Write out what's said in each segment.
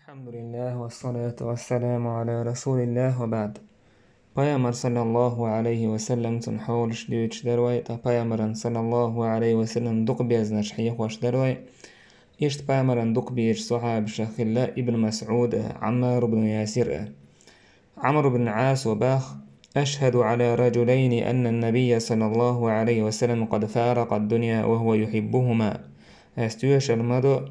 الحمد لله والصلاة والسلام على رسول الله وبعد. Pajamer sallallahu alaihi wasallam sun hawlish dyuch derway ta Pajameren sallallahu alaihi wasallam duqbiyazna shhiyosh derway. Isht Pajameren duqbiyaj صحاب شخلا ابن مسعود عمار بن ياسر عمرو بن عاص وباخ أشهد على رجلين أن النبي صلى الله عليه وسلم قد فارق الدنيا وهو يحبهما. استيوش المدو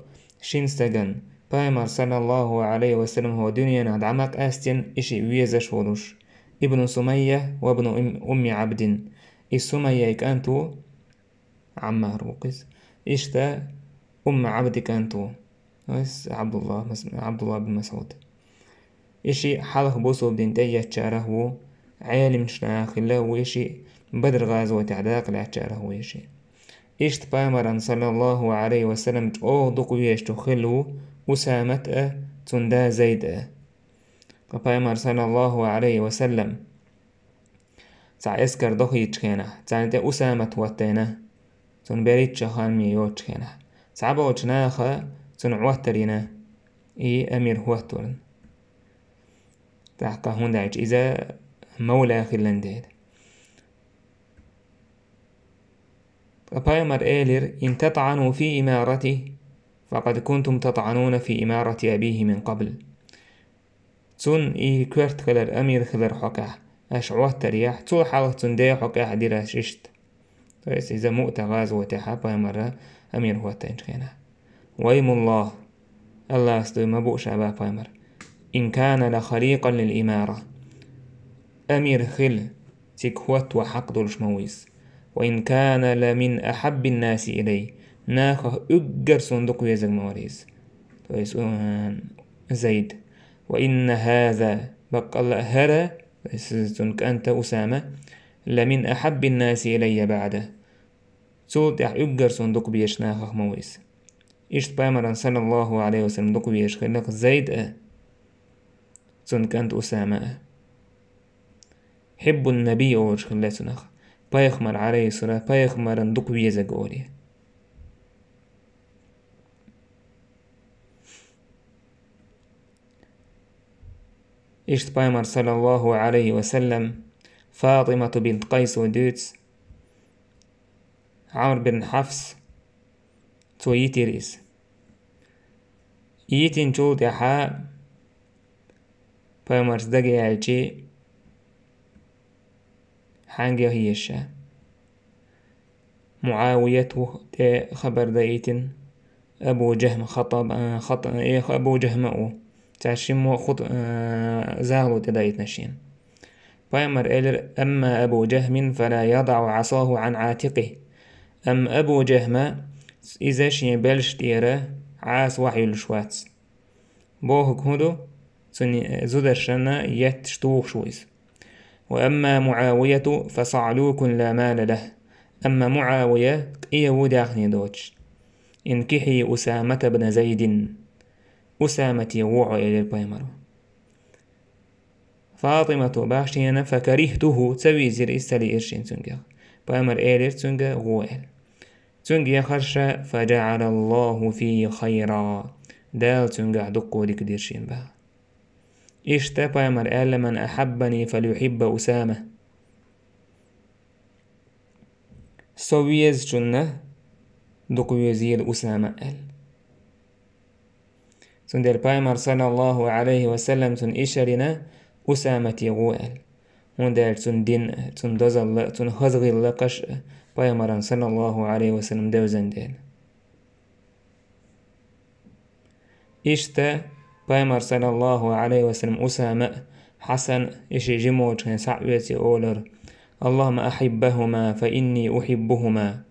شينستغن بايمر صلى الله عليه وسلم هو دنيا ندعمك أستين إشي ويزش ولوش ابن سمية وابن أم عبد السمية كانتو عمار وقس إشتا أم عبد كانتو عبد الله بن مسعود إشي حلق بوسو بدين تيجي تشاره عالم شناخ الله وإشي بدر غازو تعداق لا تشاره إشي إشت بايمران صلى الله عليه وسلم أو دقو يشتو خلو أسامة تندا زيد بايمر صلى الله عليه وسلم تع اسكر دخي تشكينا تع انت أسامة واتينا تن بريد شخان ميو تشكينا تع بوچناخا تن عواترينا أمير هواتورن تحقا هون دايج إذا مولى خلنديد بايمر إيلر إن تطعنوا في إمارته فقد كنتم تطعنون في إمارة أبيه من قبل تون كورت خلر أمير خلر حكاه أشعوات ترياح تول حالة تندي حكاه ديرا ششت بس إذا مؤت غازو وتحا بايمر أمير هو تنشخينا ويم الله استوي مبوش أبا بايمر إن كان لخليقا للإمارة أمير خل تكوت وحق دولش مويس وإن كان لمن أحب الناس إلي ناخه أجر صندوق يزق مواريز زيد وإن هذا بقى الله هرى أنت أسامة لمن أحب الناس إلي بعده صوت أجر صندوق بيش ناخه مويس إشت بايمران صلى الله عليه وسلم دق بيش خلق زيد كانت أسامة حب النبي أوش خلاتناخ بايخمر عليه الصلاة بايخمر ندق بيزق أولي إشت بايمر صلى الله عليه وسلم فاطمة بنت قيس ودوتس عمرو بن حفص تويتريس يتين شوت يحا بايمر صدقي عالشي حانجي هي الشا معاوية خبر دايتن أبو جهم خطب أبو جهم تعشمو خط زاغلو تدايت نشين بايمر إلر أما أبو جهم فلا يضع عصاه عن عاتقه أم أبو جهم إذا شي بلش تيرا عاس وحي الشواتس بوهك هدو زدرشنا يتشتوخ شويس وأما معاوية فصعلوك لا مال له أما معاوية إيه وداخني دوتش انكحي أسامة بن زيد أسامة يوعو إلى البايمر فاطمة باشينا فكرهته تسوي زر إستالي إرشين تنجا بايمر إيلر تنجا غوئل تنجا خرشا فجعل الله فيه خيرا دال تنجا دقو ديك ديرشين بها إشتا بايمر قال من أحبني فليحب أسامة سويز جنة دقو يزيل أسامة قال تندر بايمر صلى الله عليه وسلم تن إشارنا أسامة يغوال وندر تن دين تن دزل تن خزغل لقش بايمر صلى الله عليه وسلم دوزن دين إشتا بايمر صلى الله عليه وسلم أسامة حسن إشي جموج كان سعويتي أولر اللهم أحبهما فإني أحبهما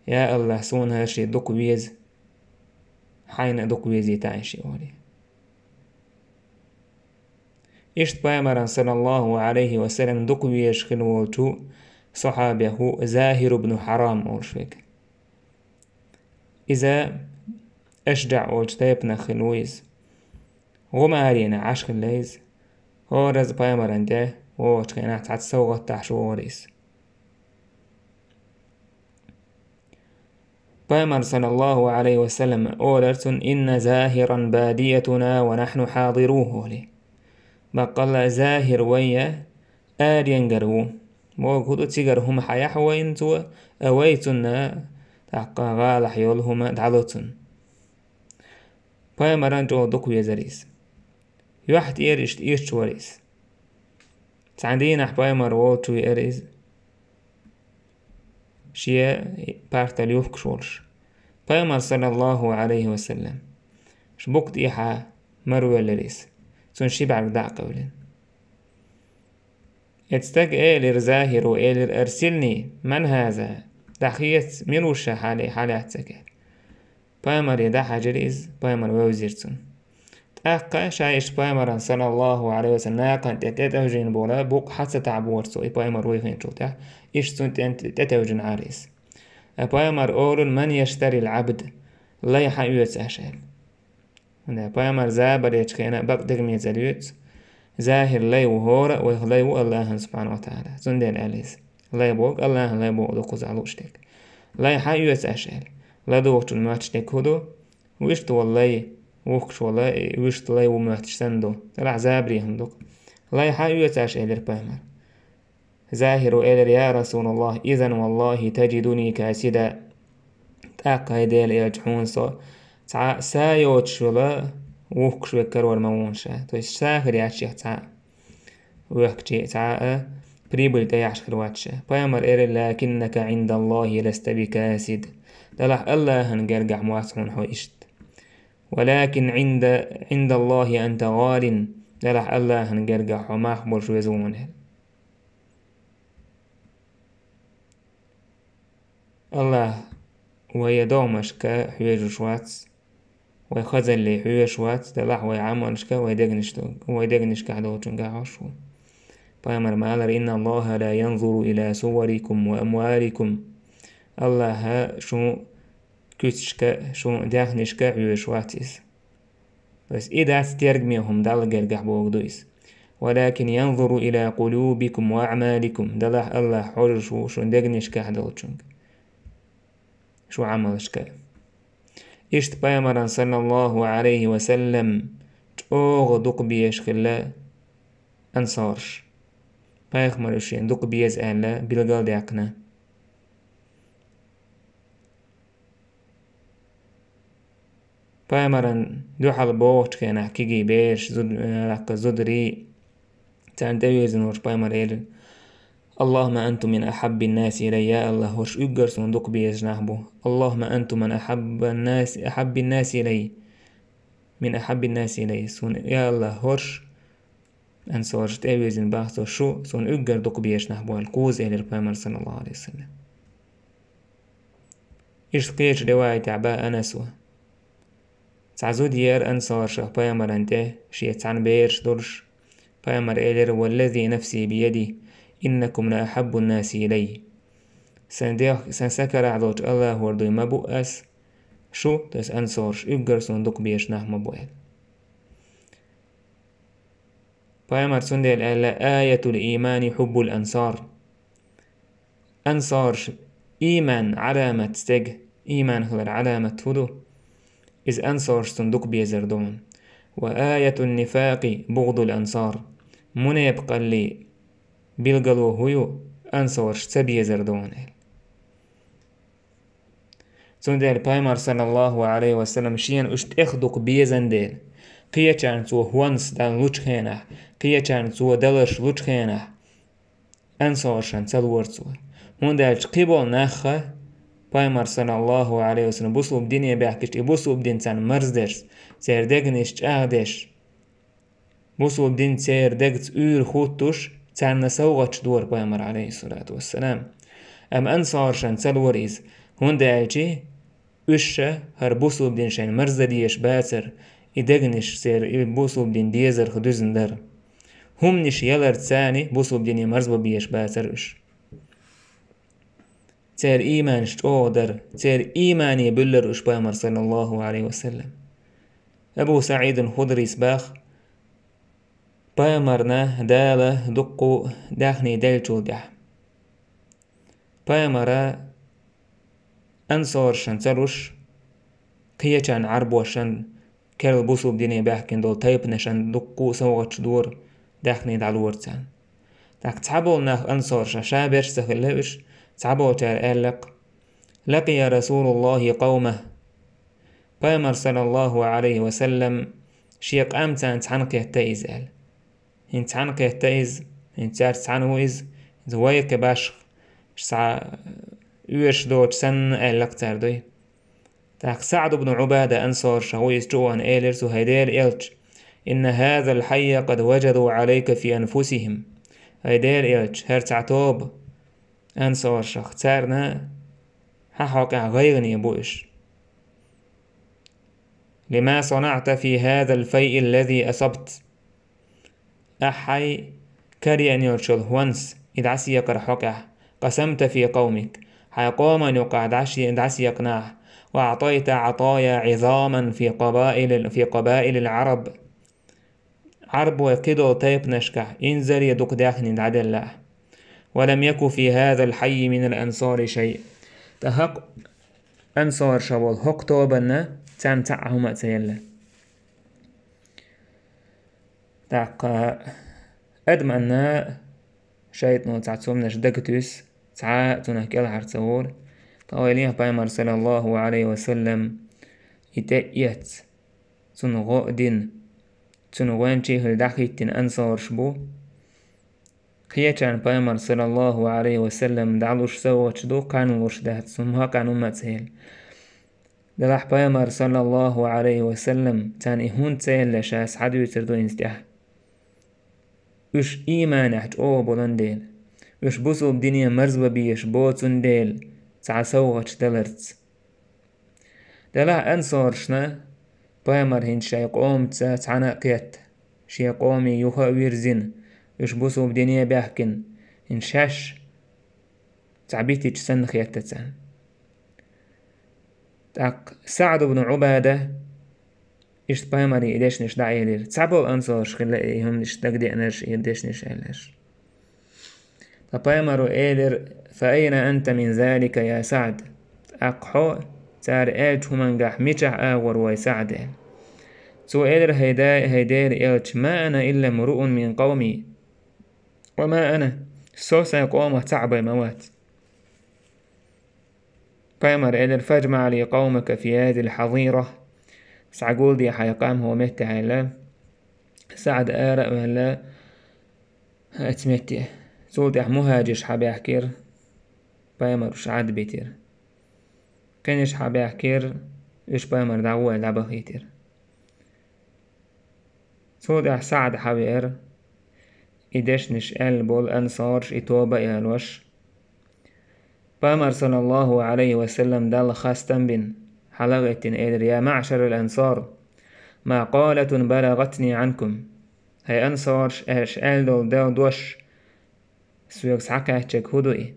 يا الله سون هاشي دقويز حين دقويزي تعيشي أولي إشت بايمر صلى الله عليه وسلم دقويش خلوتو صحابه زاهر بن حرام أولشفك إذا أشجع أولشتايبنا خلويز غما علينا عشق الليز هو رز بايمر انده هو تخينا تعتسوغ تحشو وريس Paimar sallallahu alaihi wasallam olertun inna zahiran badiyatuna wa nahnu hadiruhu li. Baqalla zahir waya آدين قرو مو كدو تيجر هم حياح وين تو أويتنا تحقا غالح يولهما دعلتن باي مران جو دوكو يزريس يوحد إيرشت إيرش وريس تعندين أحباي مروتو إيريز شيا بارتا ليوفك شولش باي مر صلى الله عليه وسلم شبوكت إيحا مروي لريس سون شبع دع قولين اتستج إيلر زاهر وإيلر أرسلني من هذا دخيت ملوشة حالي أتسكر بايمر يدا حجريز بايمر ووزيرتون تأقى شايش بايمر صلى الله عليه وسلم ناقن تتوجين بولا بوق حتى تعبورتو إي بايمر ويفين شوتا إشتون تتوجين عريس بايمر أولون من يشتري العبد لا يحيوت أشال بايمر زابر يتخينا بقدر ميزاليوت زاهر لي وهورا ويخلي الله سبحانه وتعالى سندين أليس لا يبوك الله لا يبوك دوكو زعلوشتك لا يحيوت أشال لا دوكتو الماتشتك هدو ويشت والله وكش والله ويشت لا وماتش سندو تلع زابري هندوك لا يحيوت أشال بايمر زاهر إلر يا رسول الله إذن والله تجدني كاسدا تاقا ديل يجحون صو سايوت شولا وكش وكرور موونشا تو ساخر ياشيخ تا وكشي تا بريبل تيعش خرواتشا بايمر إير لكنك عند الله لست بكاسد دلح الله هنقرقع مواسحون حويشت ولكن عند الله أنت غال دلح الله هنقرقع حماخ برشو يزونه الله ويدومشك حويج شواتس ويخزن لي حويج شواتس دلح ويعملشك ويدقنشك عدوتشن قاعشو بايمر مالر إن الله لا ينظر إلى صوركم وأموالكم الله شو كتشك شو داخنشك حويج واتس بس إذا ترجميهم دال جرجح بوغدويس ولكن ينظر إلى قلوبكم وأعمالكم دلح الله حر شو دقنشك عدوتشن شو عملشك إشت بايمران صلى الله عليه وسلم تأوغ دوق بيش خلا أنصارش بايخ مرشين دوق بيز أهلا بلغال ديقنا بايمران دوحل بوغت كان حكيجي بيش زدري تاندويزن ورش بايمر إيل اللهم أنتم من أحب الناس إلي يا الله ورش أجرسون دوق بيز نحبو اللهم أنتم من أحب الناس إلي من أحب الناس إلي سون يا الله ورش أنصارش تأويزن باختو شو سون أجر دوق بيز نحبو الكوز إلي البايمر صلى الله عليه وسلم إيش قيش رواية عباء أنسوه تعزو ديار أنصار شه بايمر أنته شيت عن بيرش درش بايمر إلير والذي نفسي بيدي إنكم لأحب الناس إلي سنسكر عضوج الله وردوي مبؤس شو تس أنصارش إبقر صندوق بيش نه مبؤل بايمر سندل ألا آية الإيمان حب الأنصار أنصارش إيمان علامة استج إيمان خلر علامة هدو إذ أنصارش صندوق بيزردون وآية النفاق بغض الأنصار من يبقى اللي بيلقلو هيو أنصارش سبيزردون سندل بايمر صلى الله عليه وسلم شيئا اشت اخدق بيزندل قيا كان تو هونس دان لوچخينه قيا كان تو دلش لوچخينه أنصارشان سلورتو هندالش قبول ناخه بايمر صلى الله عليه وسلم بوسو بدنيا بيحكيش بوسو بدين تان مرزدرس سيردقنش تاغدش بوسو بدين سيردقت أور خوتوش تان نسوغتش دور بايمر عليه الصلاة والسلام أم أنصارشان سلوريز هندالشي أشة هر بوسو بدين شان مرزديش باتر إدقنش سير بوسو بدين ديزر خدوزن در هم نش يلر تساني بوسو بدين مرزبا بيش باتر أش تير إيمانش تودر تير إيماني بلر أش بايمر صلى الله عليه وسلم أبو سعيد الخدري سباخ بايمرنا دالة دقو داخني دلتو دح بايمرا أنصار شن تلوش قيتان عربو شن كيرل بوسو بديني باحكين دول تايب نشان دقو سوغتش دور داخني دالورتان تاك تعبول ناخ أنصار شابرش سخلوش تعبول تار آلق لقي رسول الله قومه بيمر صلى الله عليه وسلم شيق أمتان تعنق يهتئز آل هين تعنق يهتئز هين تار تعنويز زوايك باشخ يوش دوت سن آلق تار دوي تاك سعد بن عبادة أنصار شهويس جوان إيلرس وهيدير إلش إن هذا الحي قد وجدوا عليك في أنفسهم هيدير إلش هر تعتوب أنصار شخ تارنا حقا غيرني بوش لما صنعت في هذا الفيء الذي أصبت أحي كري أن يرشل هونس إدعسي يقر حقا قسمت في قومك حيقوم أن يقع دعسي يقناح وأعطيت عطايا عظاما في قبائل العرب عرب وكدو تيب نشكح إنزل يدق داخن دعد الله ولم يكن في هذا الحي من الأنصار شيء تهق أنصار شوال هق توبنا تنتعهم أتيلا تاق أدم أن شايتنا تعتصومناش دكتوس تعاتنا كل حرتصور طواليه بايمر صلى الله عليه وسلم إتأيت تنغو دين تنغوان شيخ الدحيتين أنصار شبو خياتان بايمر صلى الله عليه وسلم دعلوش سوات دو قانوش دهت سمها قانو متسهل دلح بايمر صلى الله عليه وسلم تان إهون تسهل لشاس حدو يتردو إنستيح وش إيمانح جو بولنديل وش بوسو بدنيا مرزبا بيش بوتون ديل تعسوغش دلرت دلح أنصار شنا بايمر هين شاي قوم تعنا قيت شي قومي يوها ويرزين وش بوسو بدنيا بيحكن إن شاش تعبيتي تسن خياتتان تاق سعد بن عبادة إيش بايمري إيديش نش داعي لير تعبوا الأنصار شخلا إيهم نش تقدي أناش إيديش نش إيلاش بايمرو إيلر فأين أنت من ذلك يا سعد أقحو تار إلج همانجح ميشح آور ويسعد سو إيلر هيدير إلج ما أنا إلا مرؤ من قومي وما أنا سوسا قوم تعب الموات بايمر إيلر فاجمع لي قومك في هذه الحظيرة سعقول دي حيقام هو متع لا سعد آرأ ولا أتمتع سولت مهاجش حابي أحكير بايمر شعاد بيتر كانش حابي أحكير إيش بايمر دعوة لعبة خيتر سولت سعد حابير إيدش نشأل بول أنصارش إتوبة إهالوش بايمر صلى الله عليه وسلم دال خاستن بن حلقة إيدر يا معشر الأنصار ما قالة بلغتني عنكم هاي أنصارش أشأل دول دوش سويق سعكا هدوئي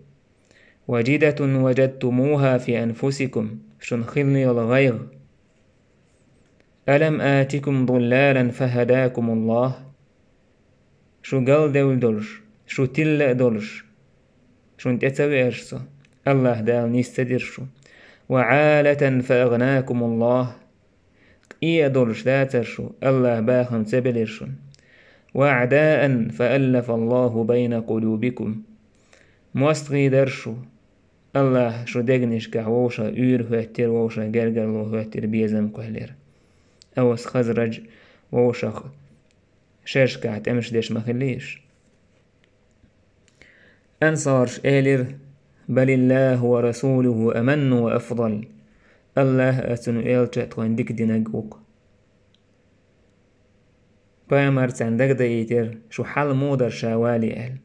وجدة وجدتموها في أنفسكم شنخلني الغيظ ألم آتكم ضلالا فهداكم الله شو قل دول دولش شو تل دولش شو انتتوي أرشو الله دال نستدرشو وعالة فأغناكم الله إيا دولش داترشو الله باخن تبلرشو وأعداء فألف الله بين قلوبكم موستغي درشو الله شو دقنش كحوشا يور هوتر ووشا جرجر لو هوتر بيزم كهلر أوس خزرج ووشا شرشكا تمش ديش مخليش أنصارش إيلر بل الله ورسوله أمن وأفضل الله أتنو إيلشا تغن ديك ديناقوك بايمر تندق دايتر شو حال مودر شاوالي أهل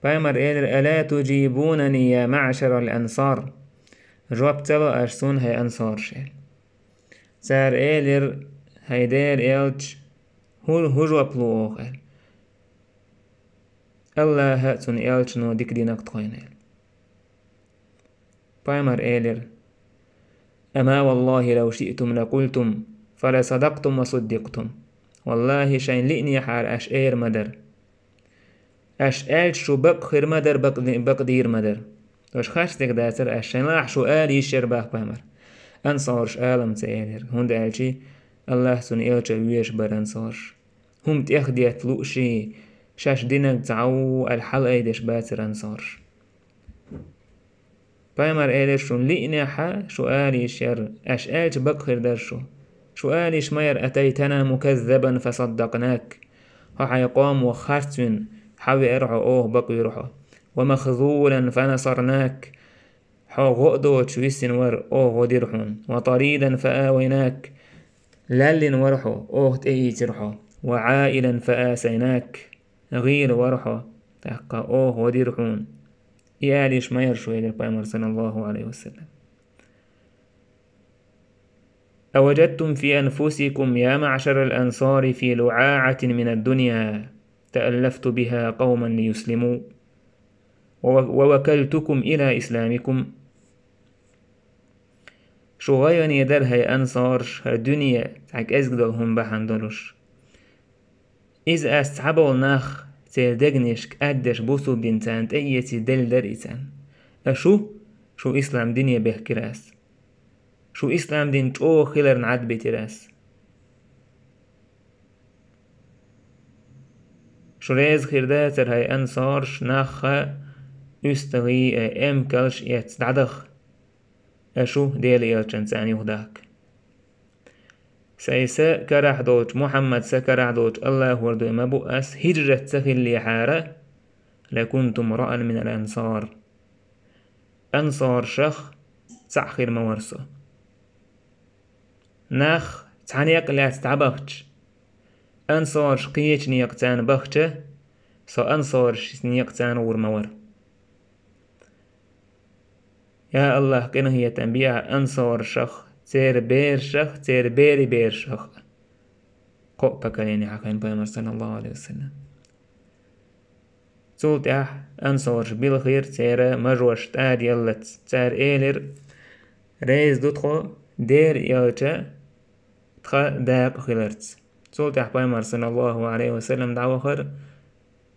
بايمر إيلر ألا تجيبونني يا معشر الأنصار جواب تلو أرسون هاي أنصار شيل سار إيلر هيدير إيلش هو جواب لو أخل الله هاتون إيلش نو ديك دينك تخينيل بايمر إيلر أما والله لو شئتم لقلتم فلا صدقتم وصدقتم والله شين لئني حار أشئير مدر اش آل شو بقخر مدر بقدير مدر وش خاشتك داتر اش شنلاح شو آل يشير باق بامر أنصارش آلم تيالر هند آلشي الله سن إلشا ويش بر أنصارش هم تأخديت لؤشي شاش دينك تعو الحل ايدش باتر أنصارش بامر آلر شون لئناحا شو آل يشير اش آلش بقخر درشو شو آل يشمير أتيتنا مكذبا فصدقناك يقام وخرتن حوي ارعو اوه بقي روحو ومخذولا فنصرناك حو غؤدو تشويسن ور اوه وديرحون وطريدا فآويناك لالن ورحو اوه تأيي ترحو وعائلا فآسيناك غير ورحو تحقا اوه وديرحون ياليش ما يرشو إلى البيمر صلى الله عليه وسلم أوجدتم في أنفسكم يا معشر الأنصار في لعاعة من الدنيا تألفت بها قوما ليسلموا ووكلتكم إلى إسلامكم شو غيرن يدر هي أنصارش الدنيا تعك أزقدهم بحندلوش إذ أستعبوا الناخ تيردقنشك أدش بوسو بنتان تأيتي دل دريتان شو إسلام دنيا بهكراس شو إسلام دين تو خلر نعد بتراس شو ريز خرداتر هاي أنصارش ناخا يستغي كالش يتدعدخ ديل يلچن ثاني وهداك سيسا كراح دوج محمد سكراح دوج الله وردو ما بؤس هجرة سخل لحارة لكنت امرأ من الأنصار أنصار شخ تسعخر مورسو ناخ تعنيق لا تتعبختش أنصار شقيتش نيقتان بختش سو أنصار شنيقتان ورمور يا الله قنا هي تنبيع أنصار شخ تير بير شخ تير بيري بير شخ قو بكاليني حقين بيمر صلى الله عليه وسلم سولت أنصار بالخير تير مجوش تاد يلت تار إيلر ريز دوتخو دير يلتا تخا داق خلرت سولت بيمر صلى الله عليه وسلم دعوة خر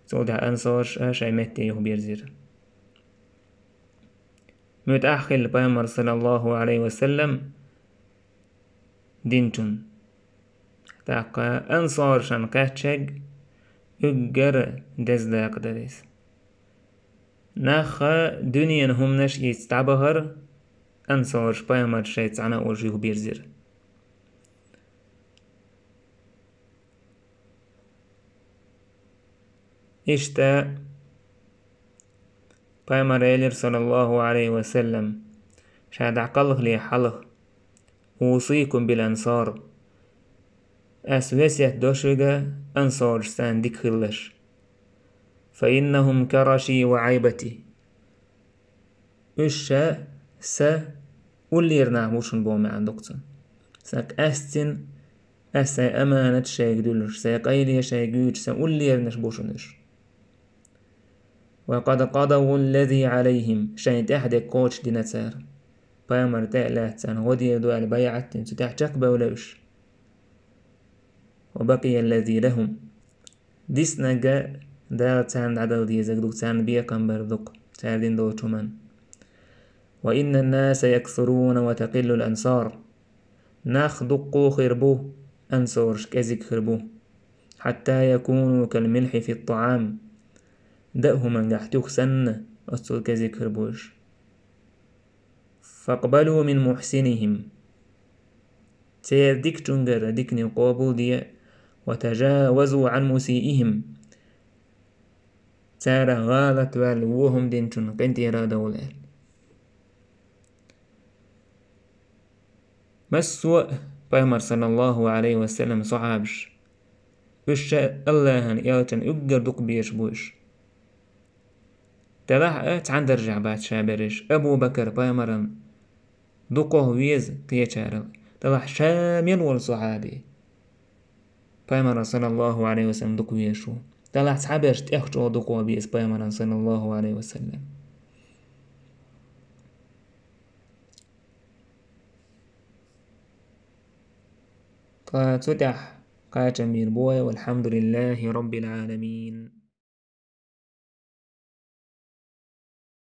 سولت أنصار شايمتي يخبير زير متأخل بيمر صلى الله عليه وسلم دينتون تاقا أنصار شان قاتشج اجر دزداق دريس ناخا دنيا هم نش يستعبهر أنصار بيمر شيت عنا أورجيه بيرزير إشتا بيمر إيلر صلى الله عليه وسلم شاد عقله لي حله أوصيكم بالأنصار أسوسيت دوشغا أنصار ساندك خلش فإنهم كرشي وعيبتي إشا سا وليرنا موشن بومي عندكتن ساك أستن أسا أمانة شايق دولش ساك أيلي شايقوش سا وليرنش بوشنش وقد قضوا الذي عليهم شايد أحد كوتش دي نتسار بامر تألاتان غدي دو البيعة تتحجق بولوش وبقي الذي لهم ديسنجا دا تان عدل دي زقدوك تان بيقن بردوك تاردين دو تمان وإن الناس يكثرون وتقل الأنصار ناخدقو خربو أنصورش كزك خربو حتى يكونوا كالملح في الطعام دأهم من جحتوك سنة أصل كزك خربوش فاقبلوا من محسنهم تيردك تنجر ديكني قابل دي وتجاوزوا عن مسيئهم تارا غالت والوهم دينتون قنتي را دولال مسوء بيمر صلى الله عليه وسلم صحابش بشا الله هن إيالتن إقر دق بيش بوش تلاح تعند رجع بعد شابرش أبو بكر بيمرن دقوه ويز كيشارل تلاح شامل والصحابي بيمرن صلى الله عليه وسلم دق ويشو تلاح صحابش تأخجو دقوه بيز بيمرن صلى الله عليه وسلم قاتتح قاتمير بوي والحمد لله رب العالمين.